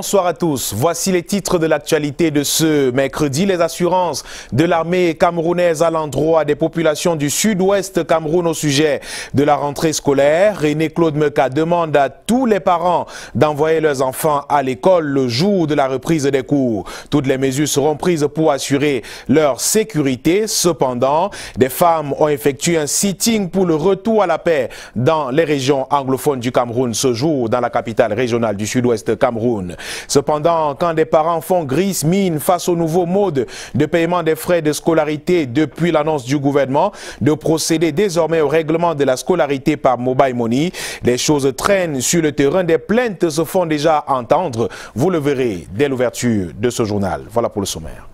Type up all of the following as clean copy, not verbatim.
Bonsoir à tous. Voici les titres de l'actualité de ce mercredi. Les assurances de l'armée camerounaise à l'endroit des populations du sud-ouest Cameroun au sujet de la rentrée scolaire. René-Claude Meka demande à tous les parents d'envoyer leurs enfants à l'école le jour de la reprise des cours. Toutes les mesures seront prises pour assurer leur sécurité. Cependant, des femmes ont effectué un sitting pour le retour à la paix dans les régions anglophones du Cameroun ce jour dans la capitale régionale du sud-ouest Cameroun. Cependant, quand des parents font grise mine face au nouveau mode de paiement des frais de scolarité depuis l'annonce du gouvernement de procéder désormais au règlement de la scolarité par mobile money, les choses traînent sur le terrain. Des plaintes se font déjà entendre. Vous le verrez dès l'ouverture de ce journal. Voilà pour le sommaire.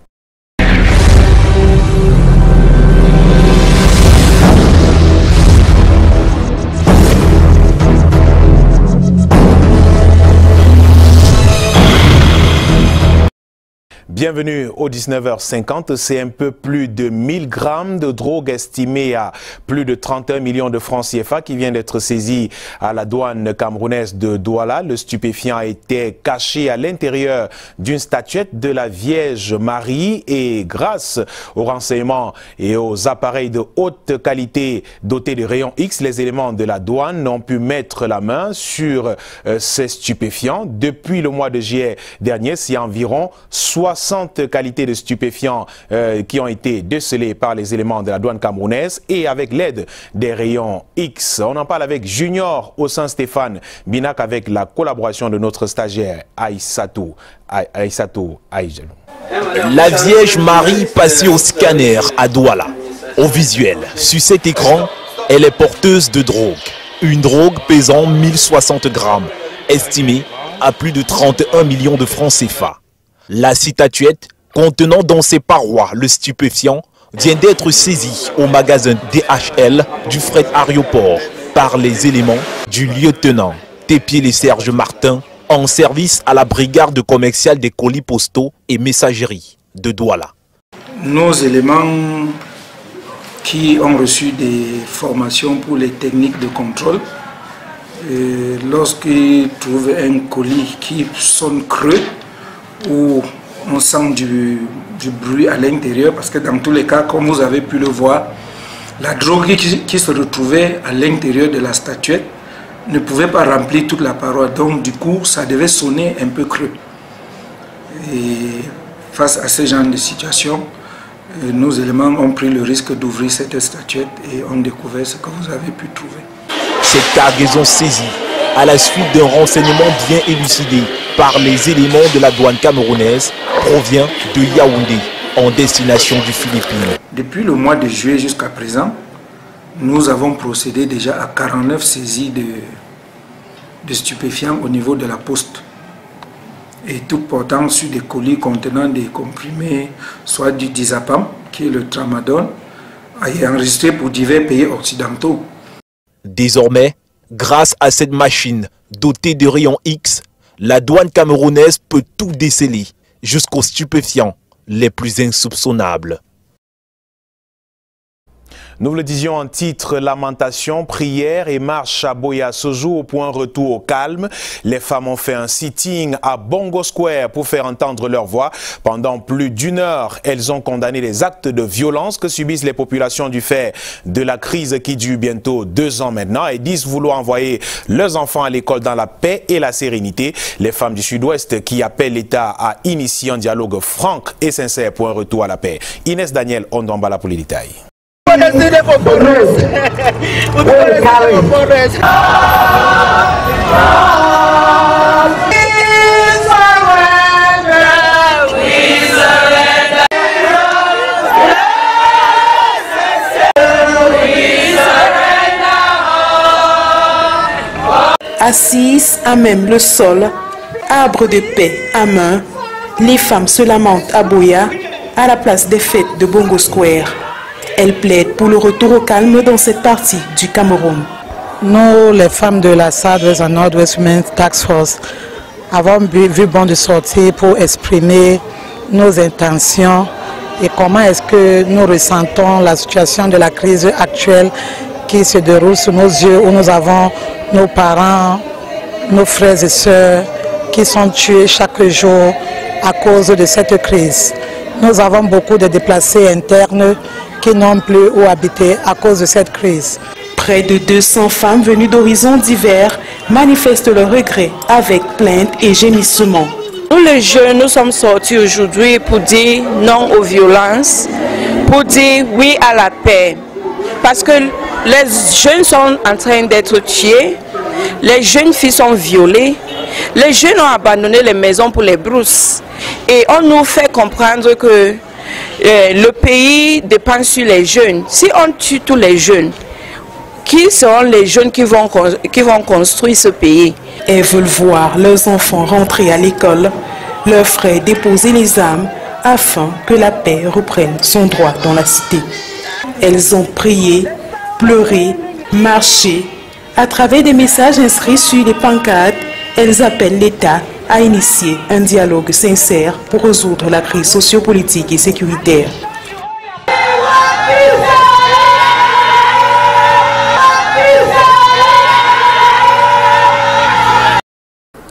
Bienvenue au 19h50. C'est un peu plus de 1000 grammes de drogue estimée à plus de 31 millions de francs CFA qui vient d'être saisie à la douane camerounaise de Douala. Le stupéfiant a été caché à l'intérieur d'une statuette de la Vierge Marie et grâce aux renseignements et aux appareils de haute qualité dotés de rayons X, les éléments de la douane ont pu mettre la main sur ces stupéfiants. Depuis le mois de juillet dernier, c'est environ 60 qualités de stupéfiants qui ont été décelées par les éléments de la douane camerounaise et avec l'aide des rayons X. On en parle avec Junior au Saint-Stéphane Binac avec la collaboration de notre stagiaire Aïssatou Aïgelou. La Vierge Marie passée au scanner à Douala. Au visuel, sur cet écran, elle est porteuse de drogue. Une drogue pesant 1060 grammes, estimée à plus de 31 millions de francs CFA. La statuette contenant dans ses parois le stupéfiant vient d'être saisie au magasin DHL du fret aéroport par les éléments du lieutenant Tepier-les-Serge Martin en service à la brigade commerciale des colis postaux et messageries de Douala. Nos éléments qui ont reçu des formations pour les techniques de contrôle, lorsqu'ils trouvent un colis qui sonne creux, où on sent du bruit à l'intérieur, parce que dans tous les cas, comme vous avez pu le voir, la drogue qui se retrouvait à l'intérieur de la statuette ne pouvait pas remplir toute la paroi, donc du coup ça devait sonner un peu creux. Et face à ce genre de situation, nos éléments ont pris le risque d'ouvrir cette statuette et ont découvert ce que vous avez pu trouver. Cette cargaison saisie à la suite d'un renseignement bien élucidé par les éléments de la douane camerounaise provient de Yaoundé, en destination du Philippines. Depuis le mois de juillet jusqu'à présent, nous avons procédé déjà à 49 saisies de stupéfiants au niveau de la poste. Et tout portant sur des colis contenant des comprimés, soit du Dizapam, qui est le tramadol, et enregistré pour divers pays occidentaux. Désormais, grâce à cette machine dotée de rayons X, la douane camerounaise peut tout déceler, jusqu'aux stupéfiants les plus insoupçonnables. Nous le disions en titre, lamentation, prière et marche à Boya ce jour au point retour au calme. Les femmes ont fait un sitting à Bongo Square pour faire entendre leur voix. Pendant plus d'une heure, elles ont condamné les actes de violence que subissent les populations du fait de la crise qui dure bientôt 2 ans maintenant et disent vouloir envoyer leurs enfants à l'école dans la paix et la sérénité. Les femmes du Sud-Ouest qui appellent l'État à initier un dialogue franc et sincère pour un retour à la paix. Inès Daniel Ondambala pour les détails. Assises à même le sol, arbre de paix à main, les femmes se lamentent à Boya, à la place des fêtes de Bongo Square. Elles plaident pour le retour au calme dans cette partie du Cameroun. Nous, les femmes de la Southwest and Northwest Women's Task Force, avons vu bon de sortir pour exprimer nos intentions et comment est-ce que nous ressentons la situation de la crise actuelle qui se déroule sous nos yeux, où nous avons nos parents, nos frères et sœurs qui sont tués chaque jour à cause de cette crise. Nous avons beaucoup de déplacés internes qui n'ont plus où habiter à cause de cette crise. Près de 200 femmes venues d'horizons divers manifestent leur regret avec plaintes et gémissements. Nous les jeunes, nous sommes sortis aujourd'hui pour dire non aux violences, pour dire oui à la paix. Parce que les jeunes sont en train d'être tués, les jeunes filles sont violées, les jeunes ont abandonné les maisons pour les brousses. Et on nous fait comprendre que le pays dépend sur les jeunes. Si on tue tous les jeunes, qui seront les jeunes qui vont construire ce pays? Elles veulent voir leurs enfants rentrer à l'école, leurs frères déposer les armes afin que la paix reprenne son droit dans la cité. Elles ont prié, pleuré, marché. À travers des messages inscrits sur les pancartes, elles appellent l'État à initier un dialogue sincère pour résoudre la crise sociopolitique et sécuritaire.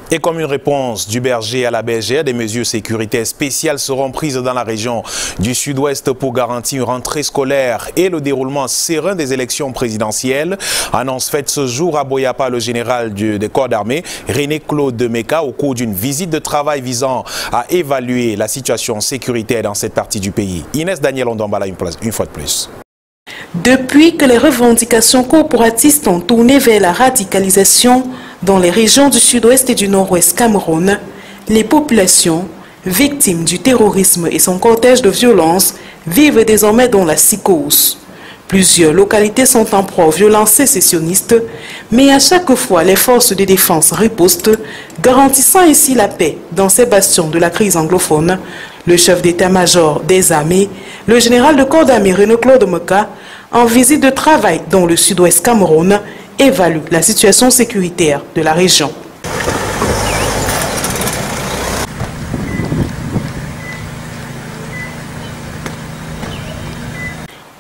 Et comme une réponse du berger à la bergère, des mesures sécuritaires spéciales seront prises dans la région du Sud-Ouest pour garantir une rentrée scolaire et le déroulement serein des élections présidentielles. Annonce faite ce jour à Boya par le général des corps d'armée, René-Claude Meka, au cours d'une visite de travail visant à évaluer la situation sécuritaire dans cette partie du pays. Inès Daniel Ondambala une fois de plus. Depuis que les revendications corporatistes ont tourné vers la radicalisation dans les régions du sud-ouest et du nord-ouest Cameroun, les populations, victimes du terrorisme et son cortège de violence, vivent désormais dans la psychose. Plusieurs localités sont en proie aux violences sécessionnistes, mais à chaque fois les forces de défense ripostent, garantissant ainsi la paix dans ces bastions de la crise anglophone. Le chef d'état-major des armées, le général de corps d'armée René-Claude Meka, en visite de travail dans le sud-ouest Cameroun, évalue la situation sécuritaire de la région.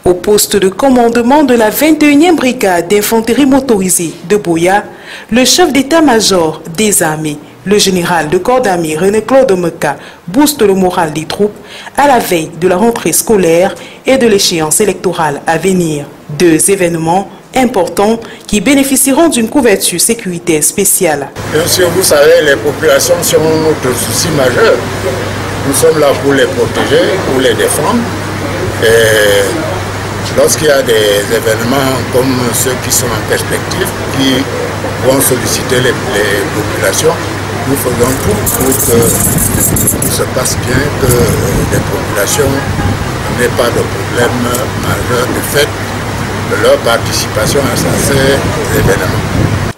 Au poste de commandement de la 21e brigade d'infanterie motorisée de Boya, le chef d'état-major des armées, le général de corps d'armée René-Claude Meka, booste le moral des troupes à la veille de la rentrée scolaire et de l'échéance électorale à venir. Deux événements importants qui bénéficieront d'une couverture sécuritaire spéciale. Bien sûr, vous savez, les populations sont notre souci majeur. Nous sommes là pour les protéger, pour les défendre. Et lorsqu'il y a des événements comme ceux qui sont en perspective, qui vont solliciter les populations, nous faisons tout pour que tout se passe bien, que les populations n'aient pas de problème majeur de fait de leur participation à ces événements.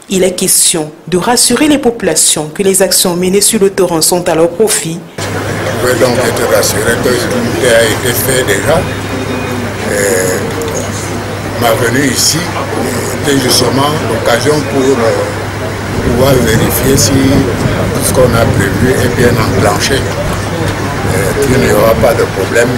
Il est question de rassurer les populations que les actions menées sur le terrain sont à leur profit. Vous pouvez donc être rassuré que tout a été fait déjà. Ma venue ici était justement l'occasion pour pouvoir vérifier si tout ce qu'on a prévu est bien enclenché, qu'il n'y aura pas de problème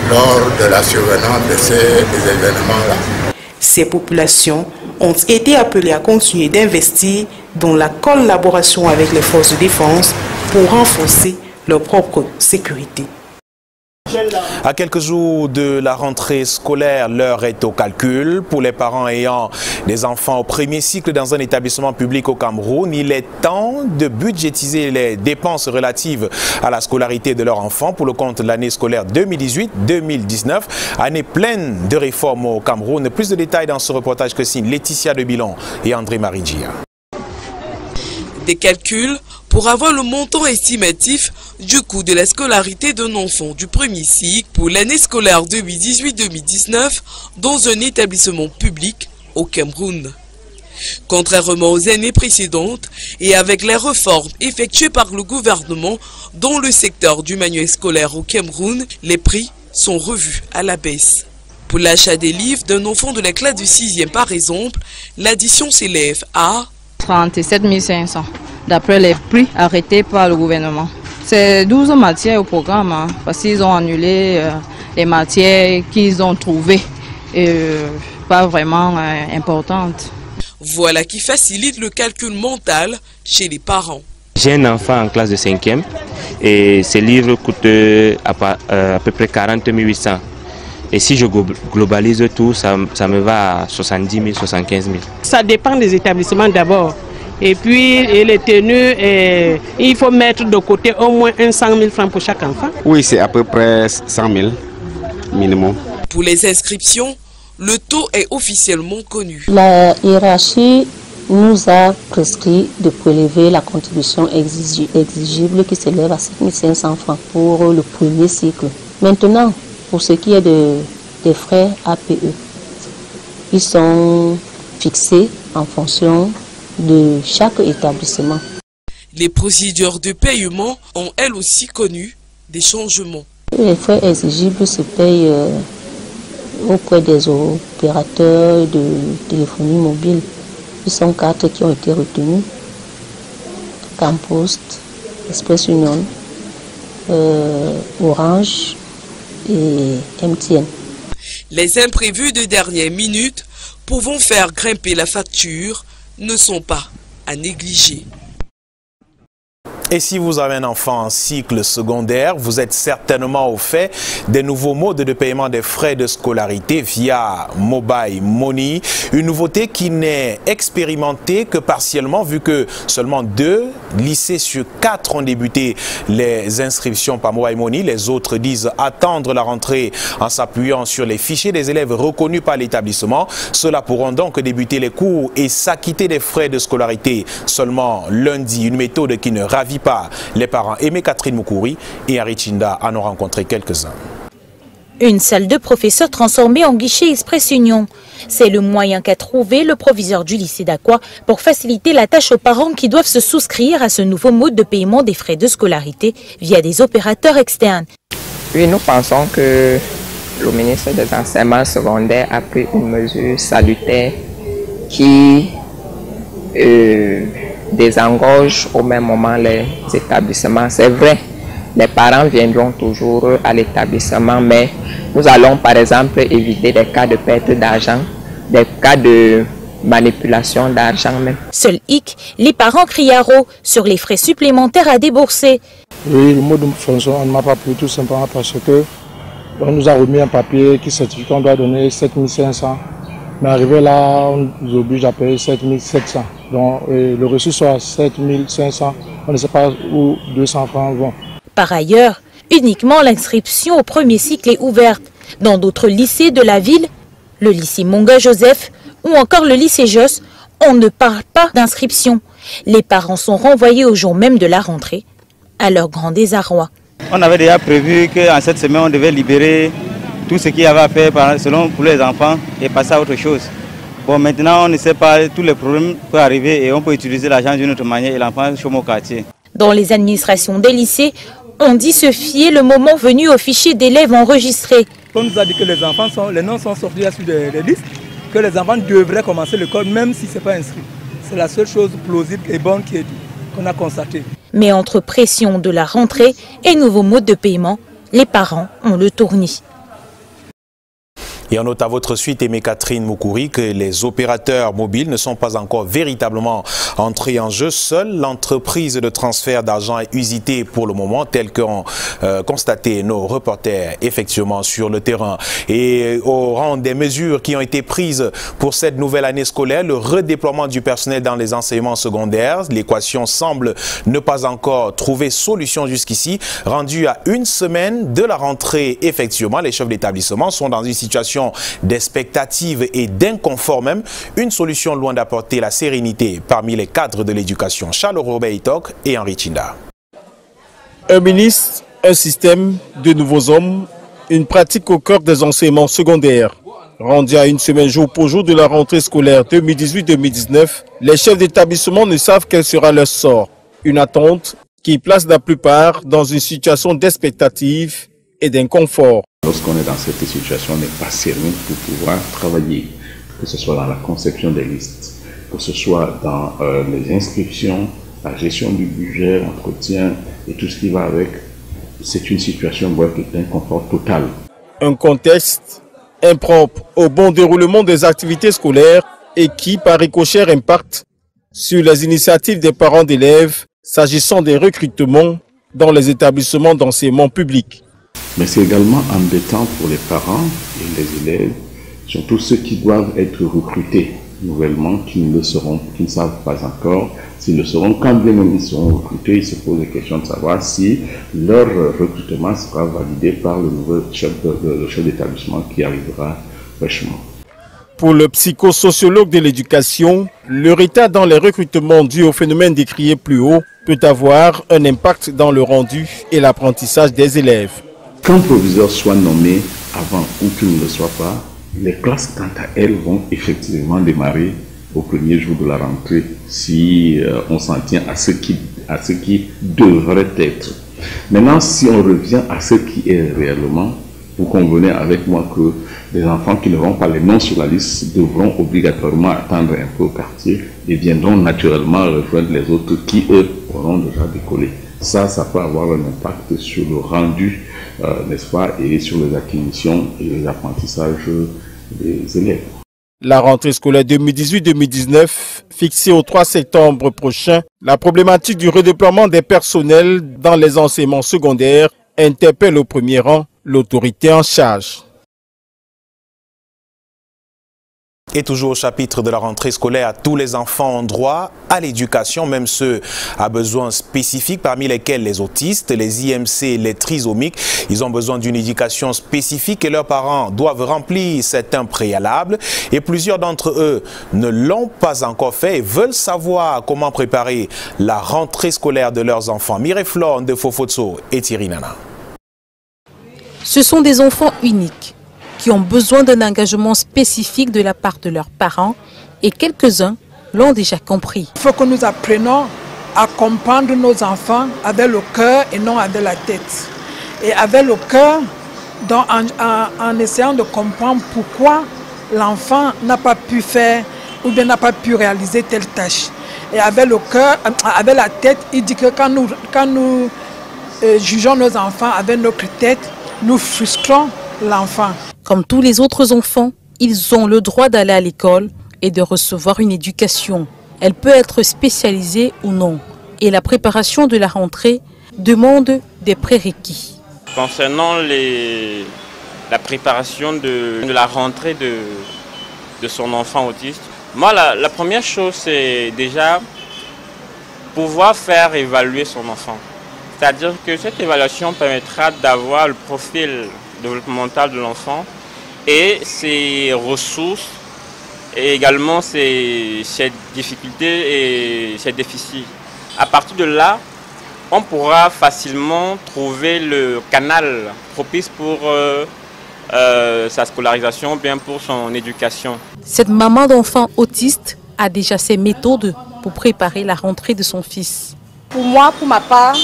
lors de la survenance de ces événements-là. Ces populations ont été appelées à continuer d'investir dans la collaboration avec les forces de défense pour renforcer leur propre sécurité. À quelques jours de la rentrée scolaire, l'heure est au calcul. Pour les parents ayant des enfants au premier cycle dans un établissement public au Cameroun, il est temps de budgétiser les dépenses relatives à la scolarité de leurs enfants pour le compte de l'année scolaire 2018-2019, année pleine de réformes au Cameroun. Plus de détails dans ce reportage que signent Laetitia de Bilon et André Maridjia. Des calculs pour avoir le montant estimatif du coût de la scolarité d'un enfant du premier cycle pour l'année scolaire 2018-2019 dans un établissement public au Cameroun. Contrairement aux années précédentes et avec les réformes effectuées par le gouvernement dans le secteur du manuel scolaire au Cameroun, les prix sont revus à la baisse. Pour l'achat des livres d'un enfant de la classe de 6e par exemple, l'addition s'élève à 37 500, d'après les prix arrêtés par le gouvernement. C'est 12 matières au programme, hein, parce qu'ils ont annulé les matières qu'ils ont trouvées pas vraiment importantes. Voilà qui facilite le calcul mental chez les parents. J'ai un enfant en classe de 5e et ces livres coûtent à peu près 40 800. Et si je globalise tout, ça me va à 70 000, 75 000. Ça dépend des établissements d'abord. Et puis les tenues, il faut mettre de côté au moins 100 000 francs pour chaque enfant. Oui, c'est à peu près 100 000 minimum. Pour les inscriptions, le taux est officiellement connu. La hiérarchie nous a prescrit de prélever la contribution exigible qui s'élève à 7 500 francs pour le premier cycle. Maintenant, pour ce qui est des frais APE, ils sont fixés en fonction de chaque établissement. Les procédures de paiement ont elles aussi connu des changements. Les frais exigibles se payent auprès des opérateurs de téléphonie mobile. Ils sont 4 qui ont été retenus: Campost, Express Union, Orange et MTN. Les imprévus de dernière minute pouvant faire grimper la facture ne sont pas à négliger. Et si vous avez un enfant en cycle secondaire, vous êtes certainement au fait des nouveaux modes de paiement des frais de scolarité via Mobile Money. Une nouveauté qui n'est expérimentée que partiellement, vu que seulement 2 lycées sur 4 ont débuté les inscriptions par Mobile Money. Les autres disent attendre la rentrée en s'appuyant sur les fichiers des élèves reconnus par l'établissement. Ceux-là pourront donc débuter les cours et s'acquitter des frais de scolarité seulement lundi. Une méthode qui ne ravit pas les parents. Aimé Catherine Moukouri et Henri Chinda en ont rencontré quelques-uns. Une salle de professeurs transformée en guichet Express Union. C'est le moyen qu'a trouvé le proviseur du lycée d'Aqua pour faciliter la tâche aux parents qui doivent se souscrire à ce nouveau mode de paiement des frais de scolarité via des opérateurs externes. Oui, nous pensons que le ministre des Enseignements secondaires a pris une mesure salutaire qui désengorge au même moment les établissements. C'est vrai, les parents viendront toujours à l'établissement, mais nous allons par exemple éviter des cas de perte d'argent, des cas de manipulation d'argent même. Seul hic, les parents crient à RO sur les frais supplémentaires à débourser. Oui, le mode de fonction, on ne m'a pas pris tout simplement parce que on nous a remis un papier qui certifie qu'on doit donner 7 500. Mais arrivé là, on nous oblige à payer 7 700. Donc le reçu soit 7 500, on ne sait pas où 200 francs vont. Par ailleurs, uniquement l'inscription au premier cycle est ouverte. Dans d'autres lycées de la ville, le lycée Monga Joseph ou encore le lycée Josse, on ne parle pas d'inscription. Les parents sont renvoyés au jour même de la rentrée, à leur grand désarroi. On avait déjà prévu qu'en cette semaine, on devait libérer tout ce qu'il y avait à faire selon pour les enfants et passer à autre chose. Bon, maintenant, on ne sait pas, tous les problèmes peuvent arriver et on peut utiliser l'argent d'une autre manière et l'enfant chôme au quartier. Dans les administrations des lycées, on dit se fier le moment venu au fichier d'élèves enregistrés. On nous a dit que les noms sont sortis sur des listes, que les enfants devraient commencer l'école même si ce n'est pas inscrit. C'est la seule chose plausible et bonne qu'on a constatée. Mais entre pression de la rentrée et nouveaux modes de paiement, les parents ont le tournis. Et on note à votre suite, Aimé Catherine Moukouri, que les opérateurs mobiles ne sont pas encore véritablement entrés en jeu. Seule l'entreprise de transfert d'argent est usitée pour le moment, tel qu'ont constaté nos reporters effectivement sur le terrain. Et au rang des mesures qui ont été prises pour cette nouvelle année scolaire, le redéploiement du personnel dans les enseignements secondaires, l'équation semble ne pas encore trouver solution jusqu'ici. Rendu à une semaine de la rentrée, effectivement, les chefs d'établissement sont dans une situation d'expectative et d'inconfort même, une solution loin d'apporter la sérénité parmi les cadres de l'éducation. Charles Robert Itok et Henri Chinda. Un ministre, un système, de nouveaux hommes, une pratique au cœur des enseignements secondaires. Rendu à une semaine jour pour jour de la rentrée scolaire 2018-2019, les chefs d'établissement ne savent quel sera leur sort. Une attente qui place la plupart dans une situation d'expectative et d'inconfort. Lorsqu'on est dans cette situation, on n'est pas serein pour pouvoir travailler, que ce soit dans la conception des listes, que ce soit dans les inscriptions, la gestion du budget, l'entretien et tout ce qui va avec. C'est une situation d'inconfort total. Un contexte impropre au bon déroulement des activités scolaires et qui, par ricochet, impactent sur les initiatives des parents d'élèves s'agissant des recrutements dans les établissements d'enseignement public. Mais c'est également embêtant pour les parents et les élèves, surtout ceux qui doivent être recrutés nouvellement, qui ne savent pas encore s'ils le seront. Quand bien même ils seront recrutés, ils se posent la question de savoir si leur recrutement sera validé par le nouveau chef d'établissement qui arrivera fraîchement. Pour le psychosociologue de l'éducation, le retard dans les recrutements dû au phénomène décrié plus haut peut avoir un impact dans le rendu et l'apprentissage des élèves. Qu'un proviseur soit nommé avant ou qu'il ne le soit pas, les classes, quant à elles, vont effectivement démarrer au premier jour de la rentrée si on s'en tient à ce qui devrait être. Maintenant, si on revient à ce qui est réellement, vous convenez avec moi que les enfants qui n'auront pas les noms sur la liste devront obligatoirement attendre un peu au quartier et viendront naturellement rejoindre les autres qui, eux, auront déjà décollé. Ça peut avoir un impact sur le rendu, n'est-ce pas, et sur les acquisitions et les apprentissages des élèves. La rentrée scolaire 2018-2019, fixée au 3 septembre prochain, la problématique du redéploiement des personnels dans les enseignements secondaires interpelle au premier rang l'autorité en charge. Et toujours au chapitre de la rentrée scolaire, tous les enfants ont droit à l'éducation, même ceux à besoins spécifiques, parmi lesquels les autistes, les IMC, les trisomiques. Ils ont besoin d'une éducation spécifique et leurs parents doivent remplir certains préalables. Et plusieurs d'entre eux ne l'ont pas encore fait et veulent savoir comment préparer la rentrée scolaire de leurs enfants. Mireille Flore de Fofotso et Thierry Nana. Ce sont des enfants uniques qui ont besoin d'un engagement spécifique de la part de leurs parents et quelques-uns l'ont déjà compris. Il faut que nous apprenions à comprendre nos enfants avec le cœur et non avec la tête. Et avec le cœur, en essayant de comprendre pourquoi l'enfant n'a pas pu faire ou bien n'a pas pu réaliser telle tâche. Et avec le cœur, avec la tête, il dit que quand nous jugeons nos enfants avec notre tête, nous frustrons l'enfant. Comme tous les autres enfants, ils ont le droit d'aller à l'école et de recevoir une éducation. Elle peut être spécialisée ou non. Et la préparation de la rentrée demande des prérequis. Concernant la préparation de la rentrée de son enfant autiste, moi la première chose c'est déjà pouvoir faire évaluer son enfant. C'est-à-dire que cette évaluation permettra d'avoir le profil développemental de l'enfant et ses ressources et également ses difficultés et ses déficits. À partir de là, on pourra facilement trouver le canal propice pour sa scolarisation, bien pour son éducation. Cette maman d'enfant autiste a déjà ses méthodes pour préparer la rentrée de son fils. Pour moi, pour ma part,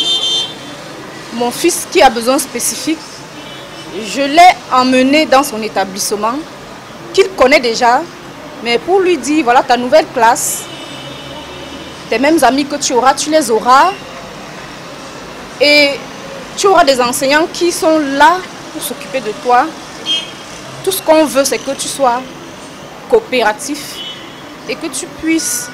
mon fils qui a besoin spécifique, je l'ai emmené dans son établissement, qu'il connaît déjà, mais pour lui dire, voilà ta nouvelle classe, tes mêmes amis que tu auras, tu les auras, et tu auras des enseignants qui sont là pour s'occuper de toi. Tout ce qu'on veut, c'est que tu sois coopératif et que tu puisses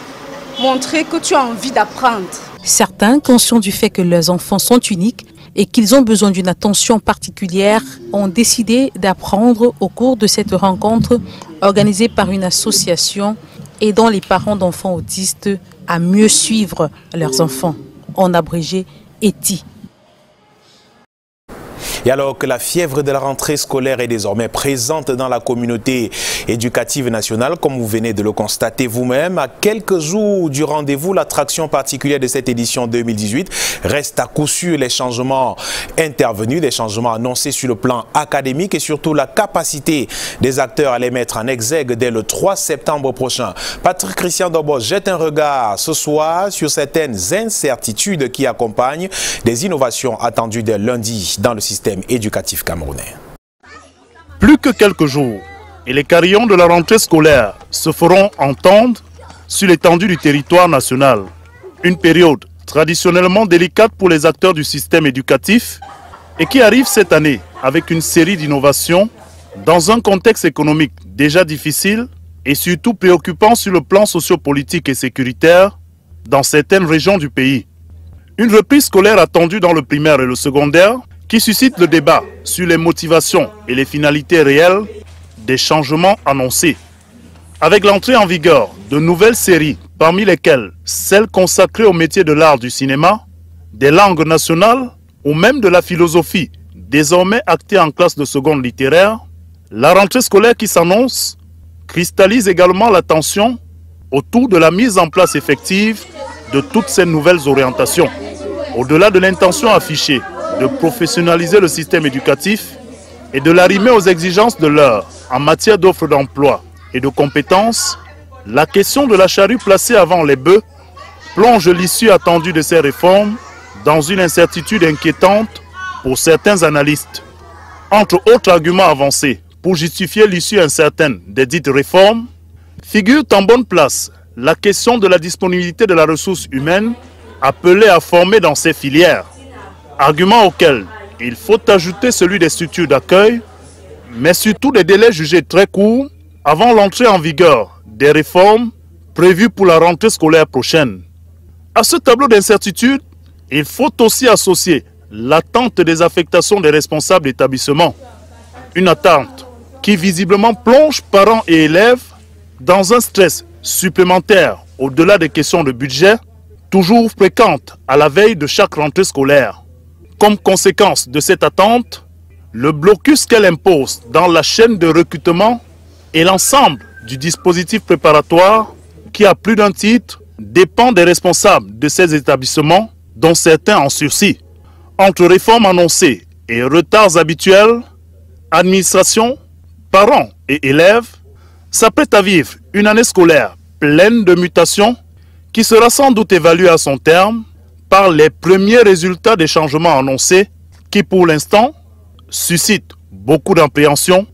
montrer que tu as envie d'apprendre. Certains, conscients du fait que leurs enfants sont uniques et qu'ils ont besoin d'une attention particulière, ont décidé d'apprendre au cours de cette rencontre organisée par une association aidant les parents d'enfants autistes à mieux suivre leurs enfants, en abrégé ETI. Et alors que la fièvre de la rentrée scolaire est désormais présente dans la communauté éducative nationale, comme vous venez de le constater vous-même, à quelques jours du rendez-vous, l'attraction particulière de cette édition 2018 reste à coup sûr les changements intervenus, des changements annoncés sur le plan académique et surtout la capacité des acteurs à les mettre en exergue dès le 3 septembre prochain. Patrick Christian Dobos jette un regard ce soir sur certaines incertitudes qui accompagnent des innovations attendues dès lundi dans le système éducatif camerounais. Plus que quelques jours et les carillons de la rentrée scolaire se feront entendre sur l'étendue du territoire national. Une période traditionnellement délicate pour les acteurs du système éducatif et qui arrive cette année avec une série d'innovations dans un contexte économique déjà difficile et surtout préoccupant sur le plan sociopolitique et sécuritaire dans certaines régions du pays. Une reprise scolaire attendue dans le primaire et le secondaire qui suscite le débat sur les motivations et les finalités réelles des changements annoncés. Avec l'entrée en vigueur de nouvelles séries, parmi lesquelles celles consacrées au métier de l'art du cinéma, des langues nationales ou même de la philosophie, désormais actée en classe de seconde littéraire, la rentrée scolaire qui s'annonce cristallise également l'attention autour de la mise en place effective de toutes ces nouvelles orientations. Au-delà de l'intention affichée de professionnaliser le système éducatif et de l'arrimer aux exigences de l'heure en matière d'offres d'emploi et de compétences, la question de la charrue placée avant les bœufs plonge l'issue attendue de ces réformes dans une incertitude inquiétante pour certains analystes. Entre autres arguments avancés pour justifier l'issue incertaine des dites réformes, figure en bonne place la question de la disponibilité de la ressource humaine appelée à former dans ces filières, argument auquel il faut ajouter celui des structures d'accueil, mais surtout des délais jugés très courts avant l'entrée en vigueur des réformes prévues pour la rentrée scolaire prochaine. À ce tableau d'incertitude, il faut aussi associer l'attente des affectations des responsables d'établissement. Une attente qui visiblement plonge parents et élèves dans un stress supplémentaire au-delà des questions de budget, toujours fréquentes à la veille de chaque rentrée scolaire. Comme conséquence de cette attente, le blocus qu'elle impose dans la chaîne de recrutement et l'ensemble du dispositif préparatoire qui, à plus d'un titre, dépend des responsables de ces établissements, dont certains en sursis. Entre réformes annoncées et retards habituels, administration, parents et élèves s'apprêtent à vivre une année scolaire pleine de mutations qui sera sans doute évaluée à son terme par les premiers résultats des changements annoncés qui, pour l'instant, suscitent beaucoup d'appréhension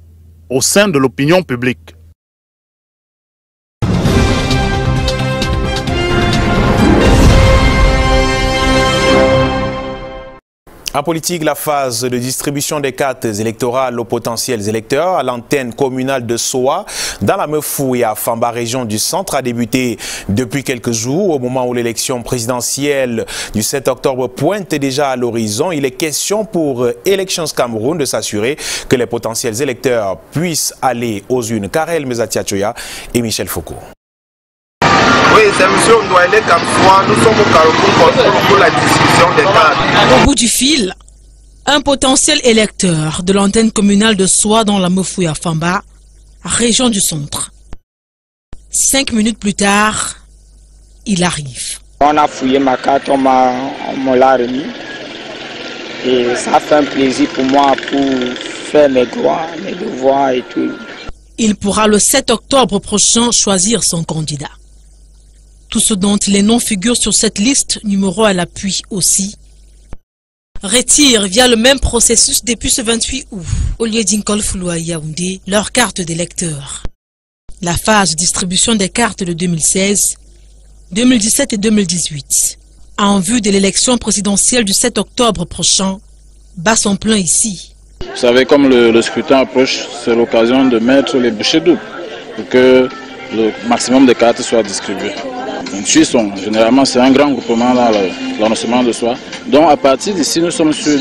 au sein de l'opinion publique. En politique, la phase de distribution des cartes électorales aux potentiels électeurs à l'antenne communale de Soa, dans la Meufou et à Famba, région du centre, a débuté depuis quelques jours. Au moment où l'élection présidentielle du 7 octobre pointe déjà à l'horizon, il est question pour Elections Cameroun de s'assurer que les potentiels électeurs puissent aller aux urnes. Karel Mezatiachoya et Michel Foucault. Oui, c'est monsieur, on doit aller comme soi. Nous sommes au Cameroun pour la distribution des cartes. Au bout du fil, un potentiel électeur de l'antenne communale de Soa dans la Meufou à Famba, région du centre. 5 minutes plus tard, il arrive. On a fouillé ma carte, on me l'a remis. Et ça fait un plaisir pour moi pour faire mes droits, mes devoirs et tout. Il pourra le 7 octobre prochain choisir son candidat. Tout ce dont les noms figurent sur cette liste, numéro à l'appui aussi, retirent via le même processus depuis ce 28 août, au lieu d'Inkol Foulou à Yaoundé, leur carte d'électeur. La phase de distribution des cartes de 2016, 2017 et 2018, en vue de l'élection présidentielle du 7 octobre prochain, bat son plein ici. Vous savez, comme le scrutin approche, c'est l'occasion de mettre les bouchées doubles pour que le maximum de cartes soient distribuées. Généralement, c'est un grand groupement dans l'annoncement de soi. Donc, à partir d'ici, nous sommes sûrs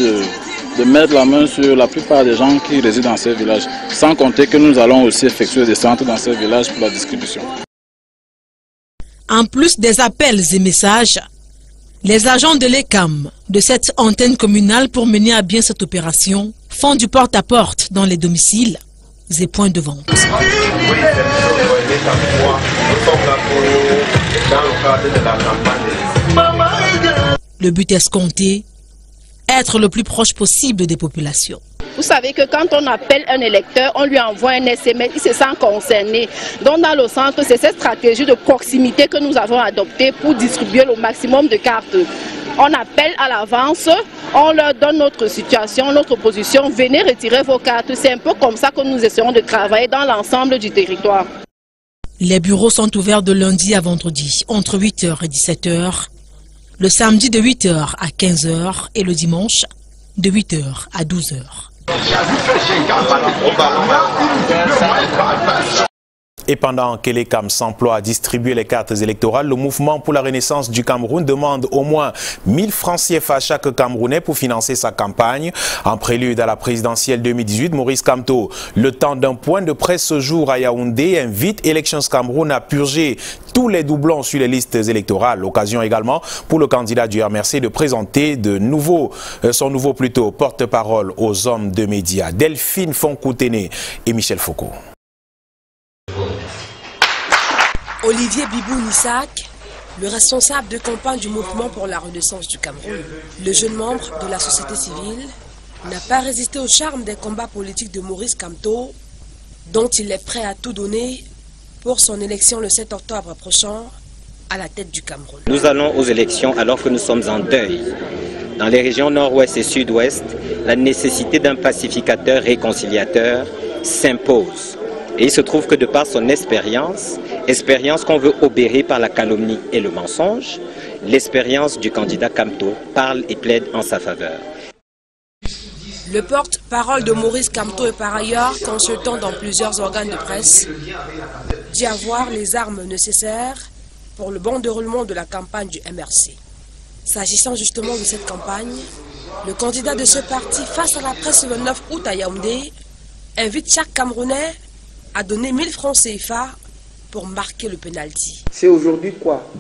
de mettre la main sur la plupart des gens qui résident dans ces villages. Sans compter que nous allons aussi effectuer des centres dans ces villages pour la distribution. En plus des appels et messages, les agents de l'ECAM de cette antenne communale pour mener à bien cette opération font du porte-à-porte dans les domiciles et points de vente. Le but escompté, être le plus proche possible des populations. Vous savez que quand on appelle un électeur, on lui envoie un SMS, il se sent concerné. Donc dans le centre, c'est cette stratégie de proximité que nous avons adoptée pour distribuer le maximum de cartes. On appelle à l'avance, on leur donne notre situation, notre position, venez retirer vos cartes. C'est un peu comme ça que nous essayons de travailler dans l'ensemble du territoire. Les bureaux sont ouverts de lundi à vendredi, entre 8h et 17h, le samedi de 8h à 15h et le dimanche de 8h à 12h. Et pendant que les CAM s'emploient à distribuer les cartes électorales, le mouvement pour la renaissance du Cameroun demande au moins 1000 francs CFA à chaque Camerounais pour financer sa campagne. En prélude à la présidentielle 2018, Maurice Kamto, le temps d'un point de presse ce jour à Yaoundé, invite Elections Cameroun à purger tous les doublons sur les listes électorales. L'occasion également pour le candidat du RMRC de présenter son nouveau porte-parole aux hommes de médias. Delphine Fonkoutene et Michel Foucault. Olivier Biboun-Isaac, le responsable de campagne du mouvement pour la renaissance du Cameroun, le jeune membre de la société civile, n'a pas résisté au charme des combats politiques de Maurice Kamto, dont il est prêt à tout donner pour son élection le 7 octobre prochain à la tête du Cameroun. Nous allons aux élections alors que nous sommes en deuil. Dans les régions nord-ouest et sud-ouest, la nécessité d'un pacificateur réconciliateur s'impose. Et il se trouve que de par son expérience qu'on veut obérer par la calomnie et le mensonge, l'expérience du candidat Kamto parle et plaide en sa faveur. Le porte-parole de Maurice Kamto est par ailleurs consultant dans plusieurs organes de presse, dit avoir les armes nécessaires pour le bon déroulement de la campagne du MRC. S'agissant justement de cette campagne, le candidat de ce parti face à la presse le 9 août à Yaoundé invite chaque Camerounais à donner 1000 francs CFA pour marquer le pénalty. C'est aujourd'hui quoi?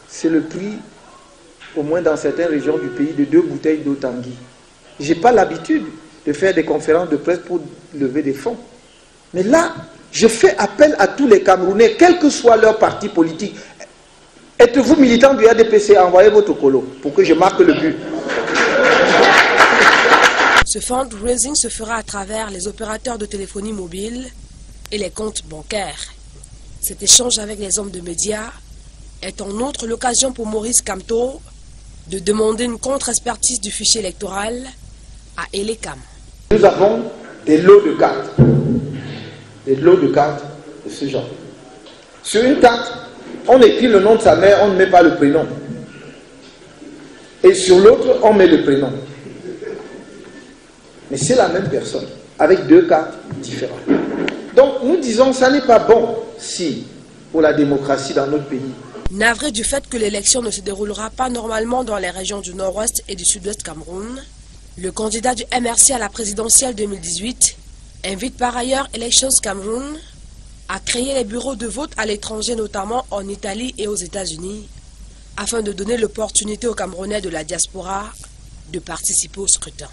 C'est le prix, au moins dans certaines régions du pays, de 2 bouteilles d'eau Tanguy. Je n'ai pas l'habitude de faire des conférences de presse pour lever des fonds. Mais là, je fais appel à tous les Camerounais, quel que soit leur parti politique. Êtes-vous militant du RDPC? Envoyez votre colo pour que je marque le but. Ce fundraising se fera à travers les opérateurs de téléphonie mobile et les comptes bancaires. Cet échange avec les hommes de médias est en outre l'occasion pour Maurice Kamto de demander une contre-expertise du fichier électoral à Elecam. Nous avons des lots de cartes. Des lots de cartes de ce genre. Sur une carte, on écrit le nom de sa mère, on ne met pas le prénom. Et sur l'autre, on met le prénom. Mais c'est la même personne, avec 2 cartes différentes. Donc nous disons que ça n'est pas bon si, pour la démocratie dans notre pays. Navré du fait que l'élection ne se déroulera pas normalement dans les régions du nord-ouest et du sud-ouest Cameroun, le candidat du MRC à la présidentielle 2018 invite par ailleurs Elections Cameroun à créer les bureaux de vote à l'étranger, notamment en Italie et aux États-Unis, afin de donner l'opportunité aux Camerounais de la diaspora de participer au scrutin.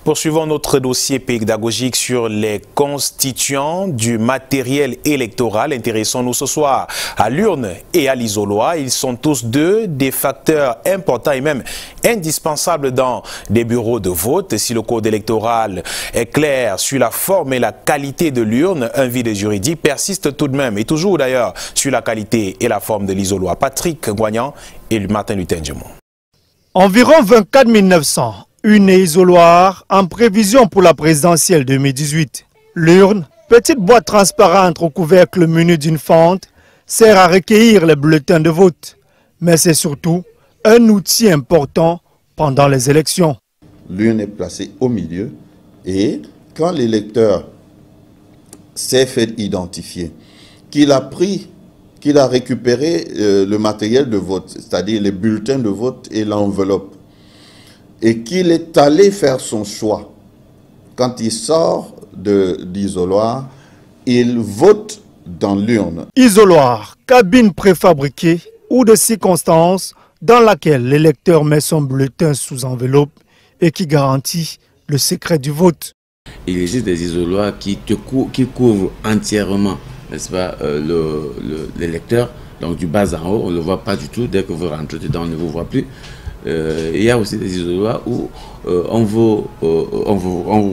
Poursuivons notre dossier pédagogique sur les constituants du matériel électoral. Intéressons-nous ce soir à l'urne et à l'isoloir. Ils sont tous deux des facteurs importants et même indispensables dans des bureaux de vote. Si le code électoral est clair sur la forme et la qualité de l'urne, un vide juridique persiste tout de même, et toujours d'ailleurs sur la qualité et la forme de l'isoloir. Patrick Guagnan et Martin Luther Ndjemou. Environ 24 900. Une isoloir en prévision pour la présidentielle 2018. L'urne, petite boîte transparente au couvercle muni d'une fente, sert à recueillir les bulletins de vote. Mais c'est surtout un outil important pendant les élections. L'urne est placée au milieu et quand l'électeur s'est fait identifier, qu'il a récupéré le matériel de vote, c'est-à-dire les bulletins de vote et l'enveloppe, et qu'il est allé faire son choix, quand il sort d'isoloir, il vote dans l'urne. Isoloir, cabine préfabriquée ou de circonstances dans laquelle l'électeur met son bulletin sous enveloppe et qui garantit le secret du vote. Il existe des isoloirs qui couvrent entièrement, n'est-ce pas, l'électeur, donc du bas en haut, on ne le voit pas du tout, dès que vous rentrez dedans, on ne vous voit plus. Il y a aussi des isoloirs où on vous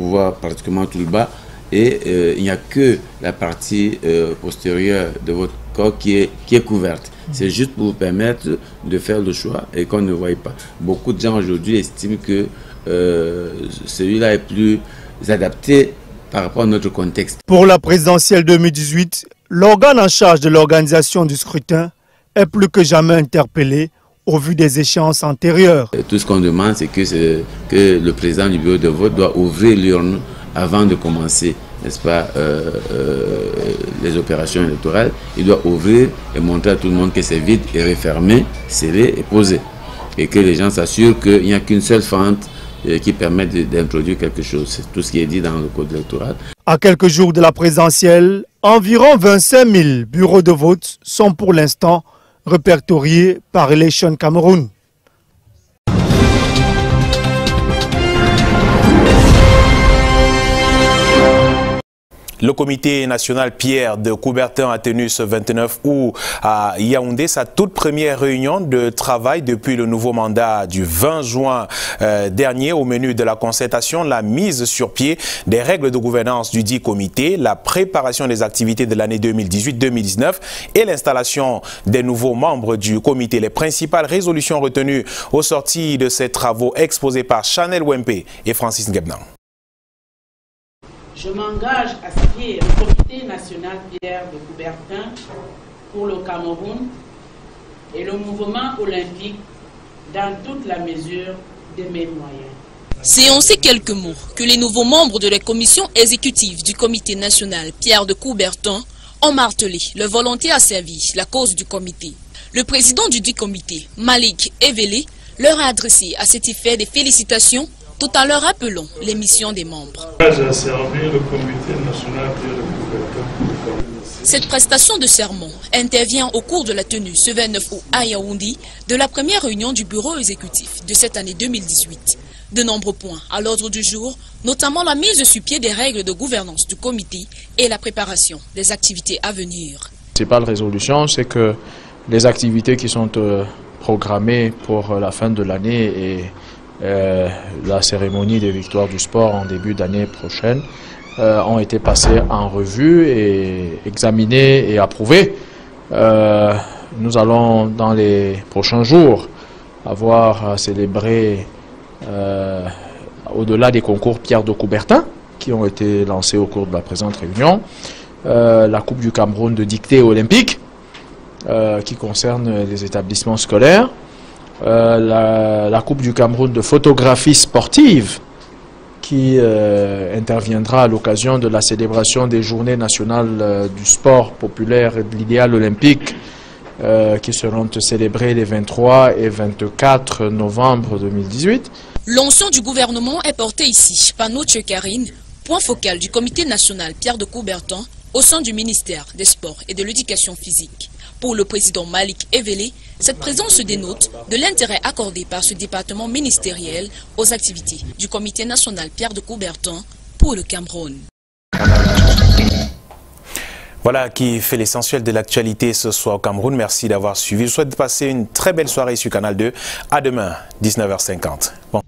voit pratiquement tout le bas et il n'y a que la partie postérieure de votre corps qui est couverte. C'est juste pour vous permettre de faire le choix et qu'on ne voit pas. Beaucoup de gens aujourd'hui estiment que celui-là est plus adapté par rapport à notre contexte. Pour la présidentielle 2018, l'organe en charge de l'organisation du scrutin est plus que jamais interpellé au vu des échéances antérieures. Tout ce qu'on demande, c'est que le président du bureau de vote doit ouvrir l'urne avant de commencer, n'est-ce pas, les opérations électorales, il doit ouvrir et montrer à tout le monde que c'est vide et refermé, scellé et posé. Et que les gens s'assurent qu'il n'y a qu'une seule fente qui permet d'introduire quelque chose. C'est tout ce qui est dit dans le code électoral. À quelques jours de la présidentielle, environ 25 000 bureaux de vote sont pour l'instant répertoriés par Election Cameroun. Le comité national Pierre de Coubertin a tenu ce 29 août à Yaoundé sa toute première réunion de travail depuis le nouveau mandat du 20 juin dernier. Au menu de la concertation, la mise sur pied des règles de gouvernance du dit comité, la préparation des activités de l'année 2018-2019 et l'installation des nouveaux membres du comité. Les principales résolutions retenues au sorti de ces travaux exposés par Chanel Wempe et Francis Ngebnan. Je m'engage à servir le comité national Pierre de Coubertin pour le Cameroun et le mouvement olympique dans toute la mesure de mes moyens. C'est en ces quelques mots que les nouveaux membres de la commission exécutive du comité national Pierre de Coubertin ont martelé leur volonté à servir la cause du comité. Le président du dit comité, Malik Evele, leur a adressé à cet effet des félicitations tout en leur rappelant les missions des membres. J'ai servi le comité national Pierre de Coubertin. Cette prestation de serment intervient au cours de la tenue ce 29 août à Yaoundé de la première réunion du bureau exécutif de cette année 2018. De nombreux points à l'ordre du jour, notamment la mise sur pied des règles de gouvernance du comité et la préparation des activités à venir. La principale résolution, c'est que les activités qui sont programmées pour la fin de l'année et la cérémonie des victoires du sport en début d'année prochaine ont été passées en revue et examinées et approuvées. Nous allons dans les prochains jours avoir à célébrer au-delà des concours Pierre de Coubertin qui ont été lancés au cours de la présente réunion, la Coupe du Cameroun de dictée olympique qui concerne les établissements scolaires, la Coupe du Cameroun de photographie sportive qui interviendra à l'occasion de la célébration des journées nationales du sport populaire et de l'idéal olympique qui seront célébrées les 23 et 24 novembre 2018. L'onction du gouvernement est portée ici par notre Karine, point focal du comité national Pierre de Coubertin au sein du ministère des Sports et de l'Éducation physique. Pour le président Malik Evele, cette présence dénote de l'intérêt accordé par ce département ministériel aux activités du comité national Pierre de Coubertin pour le Cameroun. Voilà qui fait l'essentiel de l'actualité ce soir au Cameroun. Merci d'avoir suivi. Je souhaite passer une très belle soirée sur Canal 2. À demain, 19h50. Bon.